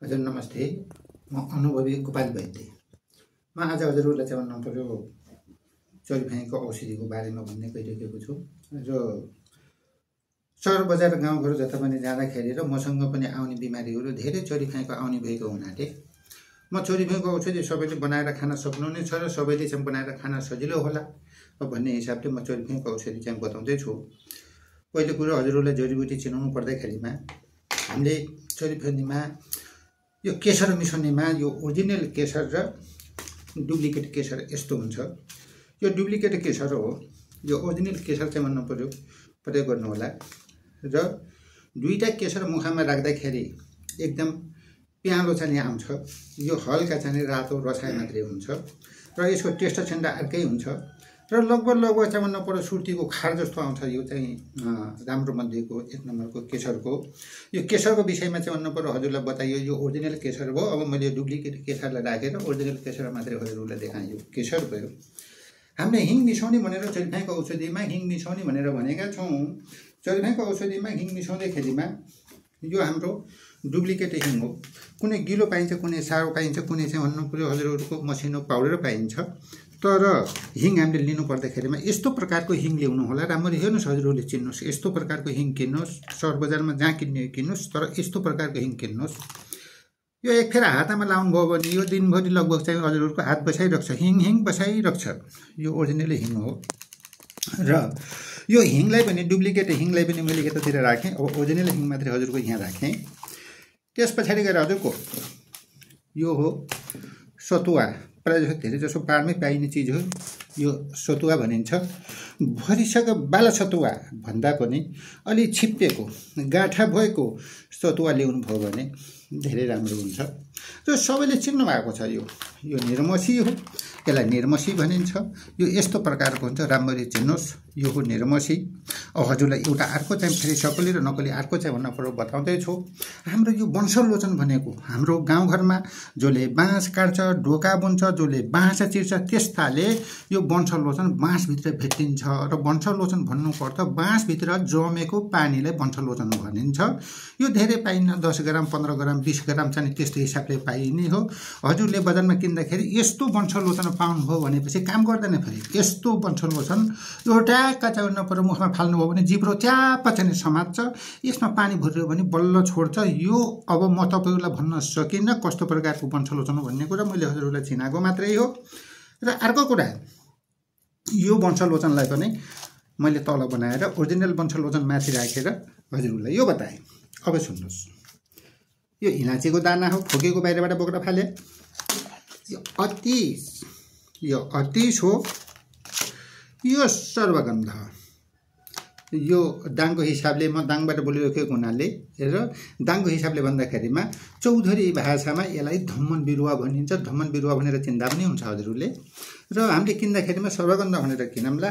हजुर नमस्ते। म अनुभवी गोपाल वैद्य। म आज हजुरहरूलाई चाहिँ भन्नु पर्यो चोरीफाइको औषधिको बारेमा भन्ने गइरहेको छु। र सहर बजार गाउँघर जता पनि जाँदाखेरि र मसँग पनि आउने बिमारीहरू धेरै चोरीफाइको आउने भएको हुनाले म चोरीफाइको औषधि सबैले बनाएर खान सक्नुहुने छ र सबैले चाहिँ बनाएर खान सजिलो होला भन्ने हिसाबले म चोरीफाइको औषधि चाहिँ बताउँदैछु। पहिलो कुरो हजुरहरूलाई जडीबुटी चिनाउनु पर्दाखेरिमा हामीले चोरीफाइमा यो केसर मिसाउनेमा यो ओरिजिनल केसर र डुप्लिकेट केसर यस्तो हुन्छ। यो डुप्लिकेट केसर हो, यो ओरिजिनल केसर चाहिँ भन्नु पर्यो प्रयोग गर्नु होला। र दुईटा केसर मुखमा राख्दाखेरि एकदम प्यालो चाहिँ आउँछ। यो हल्का चाहिँ रातो रसाय मात्रै हुन्छ र यसको टेस्ट चाहिँ अर्कै हुन्छ र लगभग चाहिँ भन्नु पर्यो सुर्तीको खार जस्तो आउँछ। यो चाहिँ राम्रो मध्येको एक नम्बरको केसरको। यो केसरको विषयमा चाहिँ भन्नु पर्यो हजुरलाई बताइयो यो ओरिजिनल केसर भयो। अब मैले डुप्लिकेट केसरलाई राखेर ओरिजिनल केसर मात्रै हजुरहरूलाई देखाएँ। यो केसर भयो। हामीले हिङ मिसाउने भनेर चोरीफाइको औषधिमा हिङ मिसाउने भनेर भनेका छौँ। चोरीफाइको औषधिमा हिङ मिसाउँदाखेरिमा यो हाम्रो डुप्लिकेट हिङ हो। कुनै गिलो पाइन्छ, कुनै सारो पाइन्छ, कुनै चाहिँ भन्नु पर्यो हजुरहरूको मसिनो पाउडर पाइन्छ। तर हिङ हामीले लिनु पर्दाखेरिमा यस्तो प्रकारको हिङ ल्याउनु होला। राम्ररी हेर्नुहोस् हजुरहरूले चिन्नुहोस्। यस्तो प्रकारको हिङ किन्नुहोस्। सहर बजारमा जहाँ किन्ने किन्नुहोस्, तर यस्तो प्रकारको हिङ किन्नुहोस्। यो एक फेर हातमा लाउनु भयो भने यो दिनभरि लगभग चाहिँ हजुरहरूको हात बसाइरहन्छ, हिङ बसाइरहन्छ। यो ओरिजिनल हिङ हो। र यो हिङलाई पनि डुप्लिकेट हिङलाई पनि मैले यतातिर राखेँ। अब ओरिजिनल हिङ मात्रै हजुरको यहाँ राखेँ। त्यस पछाडि गएर हजुरको यो हो सतुवा। प्रायः जसो धेरै जसो पाहाडमै पाइने चिज हो यो सतुवा भनिन्छ। भरिसक बाला सतुवा भन्दा पनि अलि छिप्पिएको गाँठा भएको सतुवा ल्याउनु भयो भने धेरै राम्रो हुन्छ। र सबैले चिन्नु भएको छ यो निर्मसी हो। यसलाई निर्मसी भनिन्छ। यो यस्तो प्रकारको हुन्छ, राम्ररी चिन्नुहोस्। यो हो निर्मसी। अब हजुरलाई एउटा अर्को चाहिँ फेरि सकली र नकली अर्को चाहिँ भन्न पर्यो बताउँदैछु। हाम्रो यो वंशलोचन भनेको हाम्रो गाउँघरमा जसले बाँस काट्छ, ढोका बुन्छ, जसले बाँस चिर्छ, त्यस्ताले यो वंशलोचन बाँसभित्र भेटिन्छ। र वंशलोचन भन्नुपर्दा बाँसभित्र जमेको पानीलाई वंशलोचन भनिन्छ। यो धेरै पाइन्न। 10 ग्राम, 15 ग्राम, 20 ग्राम चाहिँ त्यस्तो हिसाबले पाइने हो। हजुरले बजारमा किन्दाखेरि यस्तो वंशलोचन पाउनुभयो भनेपछि काम गर्दैन। फेरि यस्तो वंशलोचन एउटा चाहिँ नपर्यो मुखमा फाल्नुभयो भने जिब्रो च्याप चाहिँ समात्छ। यसमा पानी भरियो भने बल्ल छोड्छ। यो अब म तपाईँहरूलाई भन्न सकिनँ कस्तो प्रकारको वंशलोचन भन्ने कुरा मैले हजुरहरूलाई चिनाएको मात्रै हो। र अर्को कुरा यो वंशलोचनलाई पनि मैले तल बनाएर ओरिजिनल वंशलोचन माथि राखेर हजुरहरूलाई यो बताएँ। अब सुन्नुहोस्। यो इलाचीको दाना हो, फुकेको बाहिरबाट बोकेर फाले। यो अतिस हो। यो सर्वगन्ध। यो दाङको हिसाबले म दाङबाट बोलिरहेको हुनाले र दाङको हिसाबले भन्दाखेरिमा चौधरी भाषामा यसलाई धम्मन बिरुवा भनिन्छ। धम्मन बिरुवा भनेर चिन्दा पनि हुन्छ हजुरहरूले। र हामीले किन्दाखेरिमा सर्वगन्ध भनेर किनौँला।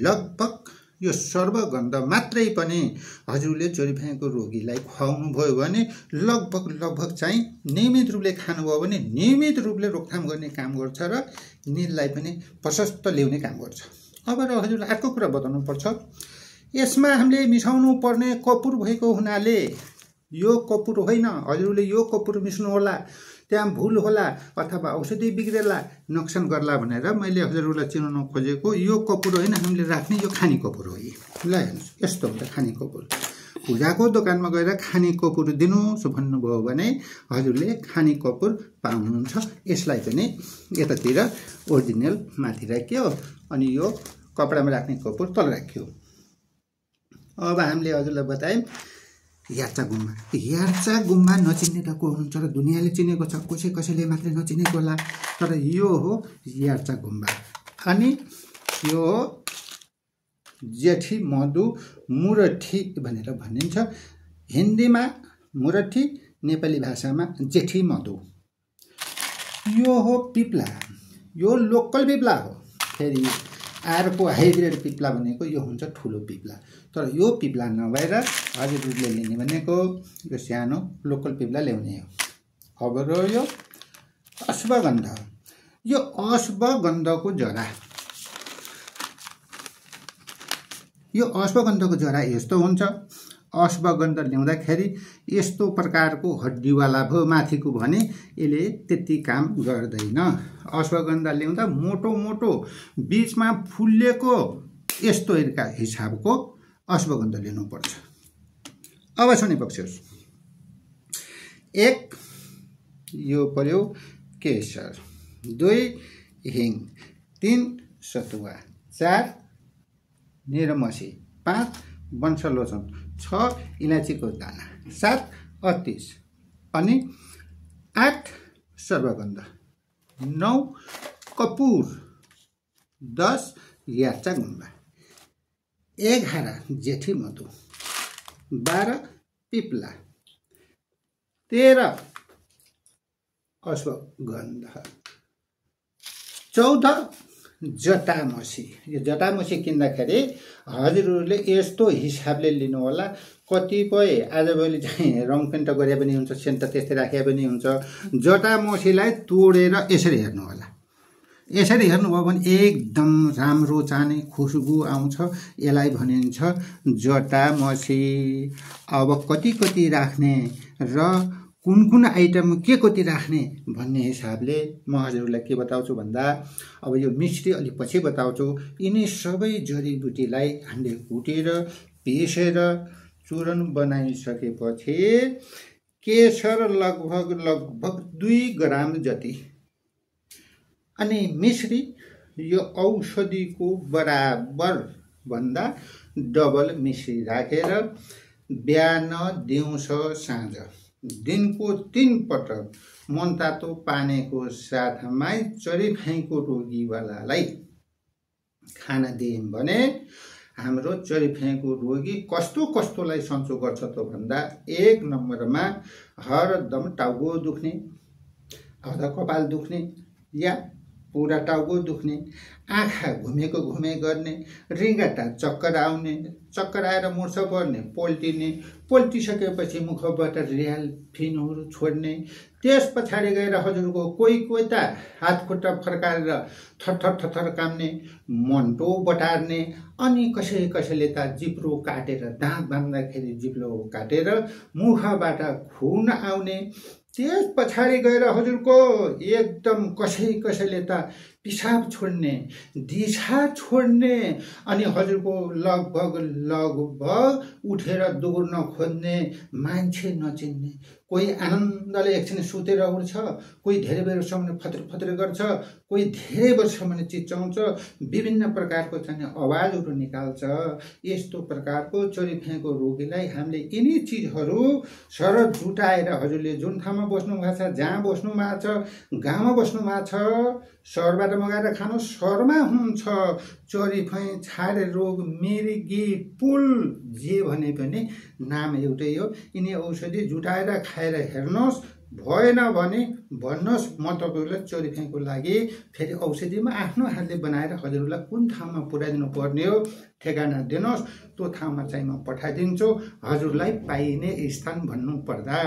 लगभग यो सर्वगन्ध मात्रै पनि हजुरले चोरीफाइको रोगीलाई खुवाउनु भयो भने लगभग चाहिँ नियमित रूपले खानुभयो भने नियमित रूपले रोकथाम गर्ने काम गर्छ र निललाई पनि प्रशस्त ल्याउने काम गर्छ। अब र हजुरलाई अर्को कुरा बताउनु पर्छ। यसमा हामीले मिसाउनु पर्ने कपुर भएको हुनाले यो कपुर होइन। हजुरले यो कपुर मिस्नु होला, त्यहाँ भुल होला अथवा औषधि बिग्रेला, नोक्सान गर्ला भनेर मैले हजुरहरूलाई चिनाउन खोजेको। यो कपुर होइन हामीले राख्ने, यो खाने कपुर हो। ल हेर्नुहोस्, यस्तो हुन्छ खाने कपुर। पूजाको दोकानमा गएर खाने कपुर दिनुहोस् भन्नुभयो भने हजुरले खाने कपुर पाउनुहुन्छ। यसलाई पनि यतातिर ओरिजिनल माथि राख्यो अनि यो कपडामा राख्ने कपुर तल राख्यो। अब हामीले हजुरलाई बतायौँ यार्चा गुम्बा। यार्चा गुम्बा नचिन्ने त को हुनुहुन्छ र दुनियाँले चिनेको छ, कसैले मात्रै नचिनेको होला। तर यो हो यार्चा गुम्बा। अनि यो जेठी मधु मुरठी भनेर भनिन्छ। हिन्दीमा मुरठी, नेपाली भाषामा जेठी मधु। यो हो पिप्ला। यो लोकल पिप्ला हो। फेरि अर्को हाइब्रिड पिप्ला भनेको यो हुन्छ ठुलो पिप्ला। तर यो पिप्ला नभएर हजुरहरूले लिने भनेको यो सानो लोकल पिप्ला ल्याउने हो। अब रह्यो अश्वगन्ध। यो अश्वगन्धको जरा। यो अश्वगन्धको जरा यस्तो हुन्छ। अश्वगन्धा ल्याउँदाखेरि यस्तो प्रकारको हड्डीवाला भयो माथिको भने यसले त्यति काम गर्दैन। अश्वगन्धा ल्याउँदा मोटो मोटो बीचमा फुल्लेको यस्तो हिसाबको अश्वगन्धा लिनुपर्छ। अब सुने पक्षहरू, 1 यो पर्यो केशर, 2 हिङ, 3 सतुवा, 4 निरमसी, 5 वंशलोचन, 6 इलायचीको दाना, 7 अतिस अनि 8 सर्वगन्धा, 9 कपुर, 10 याचा गुम्बा, 11 जेठी मधु, 12 पिप्ला, 13 अश्वगन्धा, 14 जटामसी। यो जटामसी किन्दाखेरि हजुरहरूले यस्तो हिसाबले लिनु होला। कतिपय आजभोलि चाहिँ रङ पेन्ट गरे पनि हुन्छ, सेन्ट त्यस्तै राखे पनि हुन्छ। जटामसीलाई तोडेर यसरी हेर्नु होला। यसरी हेर्नुभयो भने एकदम राम्रो चाने खुशबु आउँछ, यसलाई भनिन्छ जटामसी। अब कति कति राख्ने र कुन कुन आइटम के कति राख्ने भन्ने हिसाबले म हजुरहरूलाई के बताउँछु भन्दा, अब यो मिश्री अलि पछि बताउँछु। यिनी सबै जडीबुटीलाई हामीले कुटेर पिसेर चूर्ण बनाइसकेपछि केशर लगभग 2 ग्राम जति अनि मिश्री यो औषधिको बराबर भन्दा डबल मिश्री राखेर बिहान दिउँसो साँझ दिनको 3 पटक मनतातो पानीको साथमै चरीफाइको रोगीवालालाई खान दियौँ भने हाम्रो चरीफाइको रोगी कस्तो कस्तोलाई सन्चो गर्छ त भन्दा 1 नम्बरमा हरदम टाउको दुख्ने अथवा कपाल दुख्ने या पुरा टाउको दुख्ने, आँखा घुमेको घुमे गर्ने, रिङ्गाटा चक्कर आउने, चक्कर आएर मुर्छ पर्ने, पोल्टिसकेपछि मुखबाट रियाल फिनहरू छोड्ने, त्यस पछाडि गएर हजुरको कोही त हात खुट्टा फर्काएर थरथर काम्ने, मन्टो बटार्ने, अनि कसैले त जिब्रो काटेर दाँत बाँध्दाखेरि जिब्रो काटेर मुखबाट खुन आउने, त्यस पछाडि गएर हजुरको एकदम कसैले त पिसाब छोड्ने, दिशा छोड्ने, अनि हजुरको लगभग उठेर दौड्न खोज्ने, मान्छे नचिन्ने, कोही आनन्दले एकछिन सुतेर उठ्छ, कोही धेरै बेरसम्म फत्र गर्छ, कोही धेरै वर्षसम्म चिच्याउँछ, विभिन्न प्रकारको चाहिँ आवाजहरू निकाल्छ। यस्तो प्रकारको चोरीफेको रोगीलाई हामीले यिनी चिजहरू सरल जुटाएर हजुरले जुन ठाउँमा बस्नु भएको छ, जहाँ बस्नु भएको छ, गाउँमा बस्नु भएको छ, सहरबाट मगाएर खानु, सहरमा हुन्छ चोरीफै, छाडे रोग, मिर्गी, पुल, जे भने पनि नाम एउटै हो। यिनी औषधि जुटाएर खाएर हेर्नुहोस्, भएन भने भन्नुहोस्, म तपाईँहरूलाई चोरीफैको लागि फेरि औषधिमा आफ्नो हातले बनाएर हजुरहरूलाई कुन ठाउँमा पुर्याइदिनु पर्ने हो ठेगाना दिनुहोस्, त्यो ठाउँमा चाहिँ म पठाइदिन्छु। हजुरलाई पाइने स्थान भन्नु पर्दा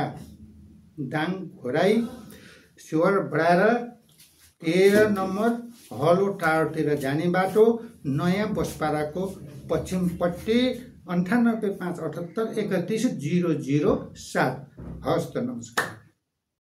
दाङ घोराई शिवर बढाएर 13 नम्बर हलो टाढोतिर जाने बाटो, नयाँ बसपाराको पश्चिमपट्टि 98 5 78 31 007। हस्त नमस्कार।